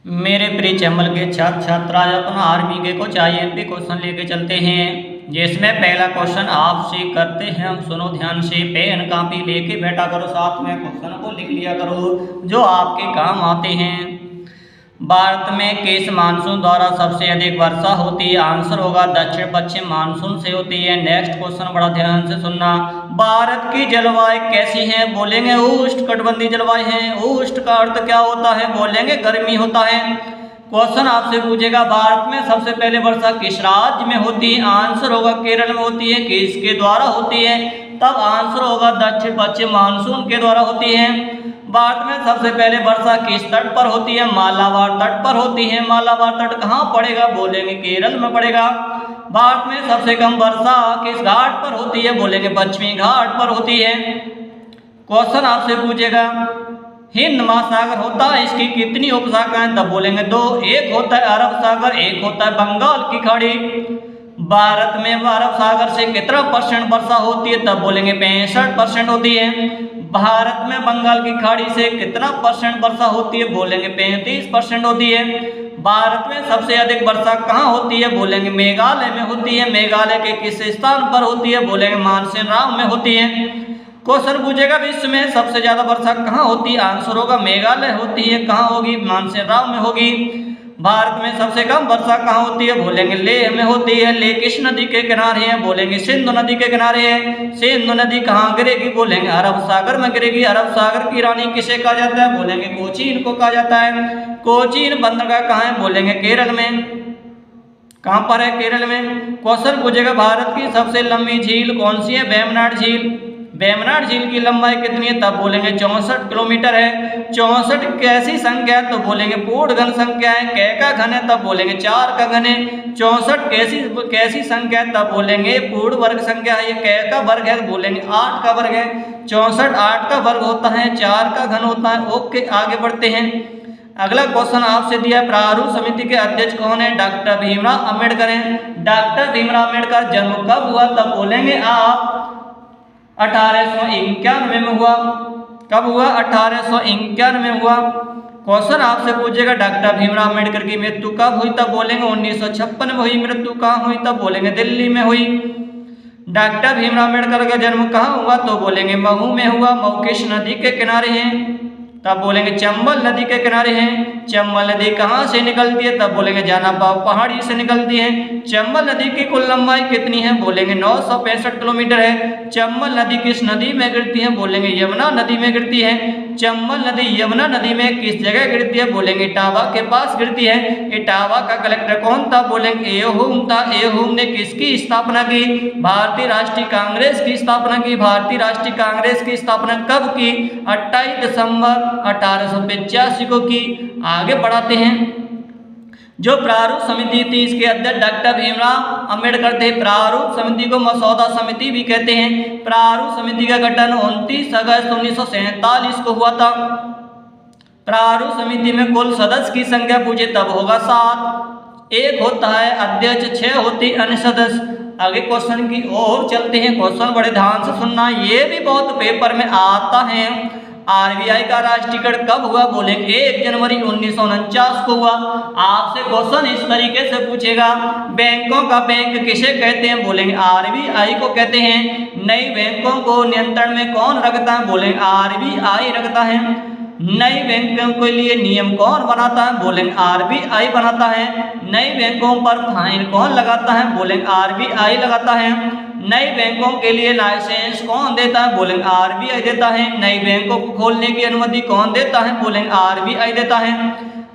मेरे प्रिय चैनल के छात्र छात्रा अपना आर्मी के कुछ IMP क्वेश्चन लेके चलते हैं, जिसमें पहला क्वेश्चन आपसे करते हैं हम। सुनो ध्यान से, पेन कॉपी लेके बैठा करो, साथ में क्वेश्चन को लिख लिया करो जो आपके काम आते हैं। भारत में किस मानसून द्वारा सबसे अधिक वर्षा होती है? आंसर होगा दक्षिण पश्चिम मानसून से होती है। नेक्स्ट क्वेश्चन बड़ा ध्यान से सुनना। भारत की जलवायु कैसी है? बोलेंगे उष्णकटिबंधीय जलवायु है। उष्ण का अर्थ क्या होता है? बोलेंगे गर्मी होता है। क्वेश्चन आपसे पूछेगा भारत में सबसे पहले वर्षा किस राज्य में होती है? आंसर होगा केरल में होती है। किसके द्वारा होती है? तब आंसर होगा दक्षिण पश्चिम मानसून के द्वारा होती है। भारत में सबसे पहले वर्षा किस तट पर होती है? मालाबार तट पर होती है। मालाबार तट कहाँ पड़ेगा? बोलेंगे केरल में पड़ेगा। भारत में सबसे कम वर्षा किस घाट पर होती है? बोलेंगे पश्चिमी घाट पर होती है। क्वेश्चन आपसे पूछेगा हिंद महासागर होता है, इसकी कितनी उपशाखाएं? तब बोलेंगे दो। एक होता है अरब सागर, एक होता है बंगाल की खाड़ी। भारत में अरब सागर से कितना % वर्षा होती है? तब बोलेंगे 65% होती है। भारत में बंगाल की खाड़ी से कितना % वर्षा होती है? बोलेंगे 35% होती है। भारत में सबसे अधिक वर्षा कहाँ होती है? बोलेंगे मेघालय में होती है। मेघालय के किस स्थान पर होती है? बोलेंगे मानसेराम में होती है। क्वेश्चन पूछेगा विश्व में सबसे ज्यादा वर्षा कहाँ होती है? आंसर होगा मेघालय होती है। कहाँ होगी? मानसेराम में होगी। भारत में सबसे कम वर्षा कहाँ होती है? बोलेंगे लेह में होती है। लेह किस नदी के किनारे है? बोलेंगे सिंधु नदी के किनारे है। सिंधु नदी कहाँ गिरेगी? बोलेंगे अरब सागर में गिरेगी। अरब सागर की रानी किसे कहा जाता है? बोलेंगे कोचीन को कहा जाता है। कोचीन बंदरगाह कहाँ है? बोलेंगे केरल में। कहाँ पर है? केरल में। क्वेश्चन पूछेगा भारत की सबसे लंबी झील कौन सी है? वेम्बनाड झील। वेम्बनाड झील की लंबाई कितनी है? तब बोलेंगे 64 किलोमीटर है। 64 कैसी संख्या है? तो बोलेंगे पूर्ण घन संख्या है। कै का घन है? तब बोलेंगे 4 का घन है। 64 कैसी संख्या है? तब बोलेंगे पूर्ण वर्ग संख्या है। ये कै का वर्ग है? बोलेंगे 8 का वर्ग है। 64 8 का वर्ग होता है, 4 का घन होता है। ओके, आगे बढ़ते हैं। अगला क्वेश्चन आपसे दिया प्रारूप समिति के अध्यक्ष कौन है? डॉक्टर भीमराव अम्बेडकर हैं। डॉक्टर भीमराव अम्बेडकर जन्म कब हुआ? तब बोलेंगे आप 1891 में हुआ। कब हुआ? 1891 में हुआ। क्वेश्चन आपसे पूछेगा डॉक्टर भीमराव अम्बेडकर की मृत्यु कब हुई? तब बोलेंगे 1956 में हुई। मृत्यु कहाँ हुई? तब बोलेंगे दिल्ली में हुई। डॉक्टर भीमराव अम्बेडकर का जन्म कहाँ हुआ? तो बोलेंगे महू में हुआ। महू किस नदी के किनारे है? तब बोलेंगे चंबल नदी के किनारे हैं। चंबल नदी कहाँ से निकलती है? तब बोलेंगे जानापाव पहाड़ी से निकलती है। चंबल नदी की कुल लंबाई कितनी है? बोलेंगे 965 किलोमीटर है। चंबल नदी किस नदी में गिरती है? बोलेंगे यमुना नदी में गिरती है। चंबल नदी यमुना नदी में किस जगह गिरती है? बोलेंगे इटावा के पास गिरती है। इटावा का कलेक्टर कौन था? बोलेंगे एहुम था। एहुम ने किसकी स्थापना की? भारतीय राष्ट्रीय कांग्रेस की स्थापना की। भारतीय राष्ट्रीय कांग्रेस की स्थापना कब की? 28 दिसंबर 1885 को की। आगे बढ़ाते हैं। जो प्रारूप समिति थी इसके अध्यक्ष डॉक्टर भीमराव अम्बेडकर थे। प्रारूप समिति को मसौदा समिति भी कहते हैं। प्रारूप समिति का गठन 29 अगस्त 1947 को हुआ था। प्रारूप समिति में कुल सदस्य की संख्या पूछे तब होगा 7। एक होता है अध्यक्ष, 6 होती अन्य सदस्य। आगे क्वेश्चन की ओर चलते हैं। क्वेश्चन बड़े ध्यान से सुनना, ये भी बहुत पेपर में आता है। आरबीआई का राष्ट्रीयकरण कब हुआ? बोलेंगे 1 जनवरी 1949 को हुआ। आपसे क्वेश्चन इस तरीके से पूछेगा बैंकों का बैंक किसे कहते हैं? बोलेंगे आरबीआई को कहते हैं। नई बैंकों को नियंत्रण में कौन रखता है? बोलेंगे आरबीआई रखता है। नई बैंकों के लिए नियम कौन बनाता है? बोलेंगे आरबीआई बनाता है। नई बैंकों पर फाइन कौन लगाता है? बोलेंगे आरबीआई लगाता है। नई बैंकों के लिए लाइसेंस कौन देता है? बोलेंगे आरबीआई देता है। नई बैंकों को खोलने की अनुमति कौन देता है? बोलेंगे आरबीआई देता है।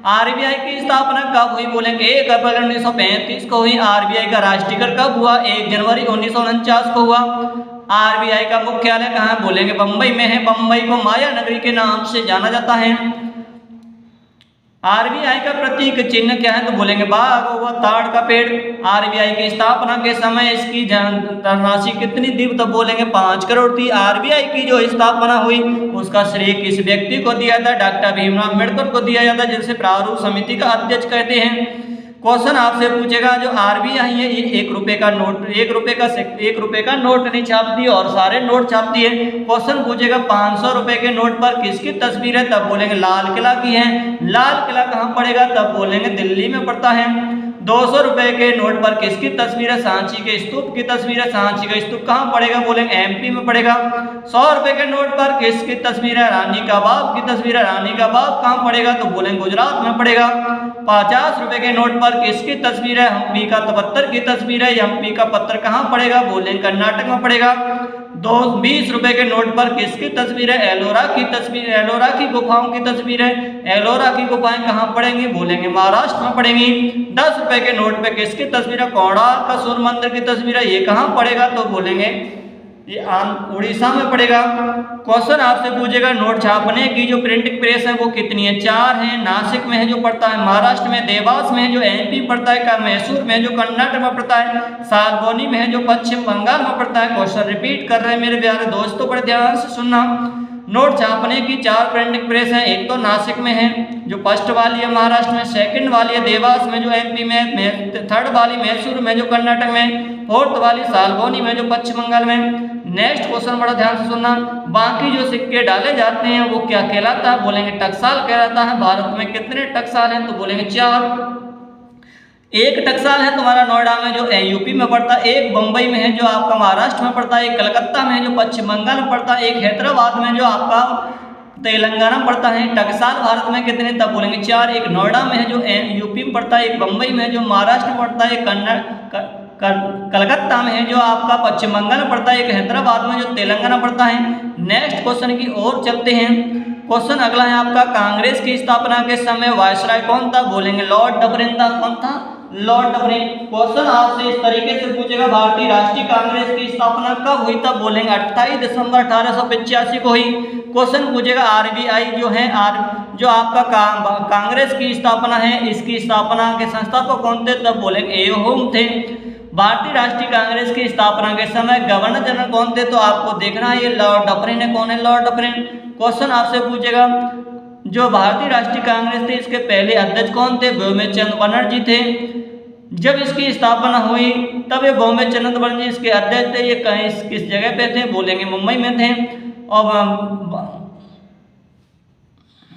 आरबीआई की स्थापना कब हुई? बोलेंगे 1 अप्रैल 1935 को हुई। आरबीआई का राष्ट्रीयकरण कब हुआ? 1 जनवरी 1949 को हुआ। आरबीआई का मुख्यालय कहाँ है? बोलेंगे बम्बई में है। बम्बई को माया नगरी के नाम से जाना जाता है। आरबीआई का प्रतीक चिन्ह क्या है? तो बोलेंगे बाघ व ताड़ का पेड़। आरबीआई की स्थापना के समय इसकी धनराशि कितनी थी? तो बोलेंगे 5 करोड़ थी। आरबीआई की जो स्थापना हुई उसका श्रेय किस व्यक्ति को दिया था? डॉक्टर भीमराव अम्बेडकर को दिया जाता है, जिसे प्रारूप समिति का अध्यक्ष कहते हैं। क्वेश्चन आपसे पूछेगा जो आरबीआई है ये 1 रुपए का नोट 1 रुपए का नोट नहीं छापती और सारे नोट छापती है। क्वेश्चन पूछेगा 500 रुपए के नोट पर किसकी तस्वीर है, तब बोलेंगे लाल किला की है। लाल किला कहाँ पड़ेगा, तब बोलेंगे दिल्ली में पड़ता है। 200 रुपए के नोट पर किसकी तस्वीर है, सांची के स्तूप की तस्वीर है। सांची का स्तूप कहाँ पड़ेगा, बोलेंगे एमपी में पड़ेगा। 100 रुपए के नोट पर किसकी तस्वीर है, रानी का बाप की तस्वीर है। रानी का बाप कहाँ पड़ेगा, तो बोलेंगे गुजरात में पड़ेगा। 50 रुपए के नोट पर किसकी तस्वीर है, हम्पी का पत्थर की तस्वीर है। हम्पी का पत्थर कहाँ पड़ेगा, बोलेंगे कर्नाटक में पड़ेगा। 20 रुपए के नोट पर किसकी तस्वीर है, एलोरा की तस्वीर, एलोरा की गुफाओं की तस्वीर है। एलोरा की गुफाएं कहाँ पड़ेंगी, बोलेंगे महाराष्ट्र में पड़ेंगी। 10 रुपए के नोट पे किसकी तस्वीर है, कोणार्क का सूर्य मंदिर की तस्वीर है। ये कहाँ पड़ेगा, तो बोलेंगे ये उड़ीसा में पड़ेगा। क्वेश्चन आपसे पूछेगा नोट छापने की जो प्रिंटिंग प्रेस है वो कितनी है, 4 है। नासिक में है जो पड़ता है महाराष्ट्र में, देवास में है जो एमपी पड़ता है, मैसूर में जो कर्नाटक में पड़ता है, सालबोनी में है जो पश्चिम बंगाल में पड़ता है। क्वेश्चन रिपीट कर रहे हैं मेरे प्यारे दोस्तों, बड़े ध्यान से सुनना। नोट छापने की 4 प्रिंटिंग प्रेस है। एक तो नासिक में है जो फर्स्ट वाली है महाराष्ट्र में, सेकंड वाली है देवास में जो एमपी में, थर्ड वाली मैसूर में जो कर्नाटक में, फोर्थ वाली सालबोनी में जो पश्चिम बंगाल में। नेक्स्ट क्वेश्चन बड़ा ध्यान से सुनना, बाकी जो सिक्के डाले जाते हैं वो क्या कहलाता है, बोलेंगे टकसाल कहलाता है। भारत में कितने टकसाल हैं, तो बोलेंगे 4। एक टकसाल है तुम्हारा नोएडा में जो यूपी में पड़ता है, एक बम्बई में है जो आपका महाराष्ट्र में पड़ता है, एक कलकत्ता में है जो पश्चिम बंगाल में पड़ता है, एक हैदराबाद में जो आपका तेलंगाना में पड़ता है। टकसाल भारत में कितने, तब बोलेंगे 4। एक नोएडा में है जो यूपी में पड़ता है, एक बम्बई में है जो महाराष्ट्र में पड़ता है, एक कलकत्ता में है जो आपका पश्चिम बंगाल में पड़ता है, एक हैदराबाद में जो तेलंगाना पड़ता है। नेक्स्ट क्वेश्चन की ओर चलते हैं। क्वेश्चन अगला है आपका, कांग्रेस की स्थापना के समय वायसराय कौन था, बोलेंगे लॉर्ड डफरिन था। कौन था, लॉर्ड डफरिन। क्वेश्चन आपसे इस तरीके से पूछेगा भारतीय राष्ट्रीय कांग्रेस की स्थापना कब हुई, तब बोलेंगे 28 दिसंबर 1885 को हुई। क्वेश्चन पूछेगा आरबीआई जो है जो आपका कांग्रेस की स्थापना है, इसकी स्थापना के संस्थापक कौन थे, तब बोलेंगे एओ थे। भारतीय राष्ट्रीय कांग्रेस की स्थापना के समय गवर्नर जनरल कौन थे, तो आपको देखना है ये लॉर्ड डफरिन है। कौन है, लॉर्ड डफरिन। क्वेश्चन आपसे पूछेगा जो भारतीय राष्ट्रीय कांग्रेस थे इसके पहले अध्यक्ष कौन थे, बॉम्बे चंद्र बनर्जी थे। जब इसकी स्थापना हुई तब ये बॉम्बे चंद्र बनर्जी इसके अध्यक्ष थे। ये कहीं किस जगह पे थे, बोलेंगे मुंबई में थे। और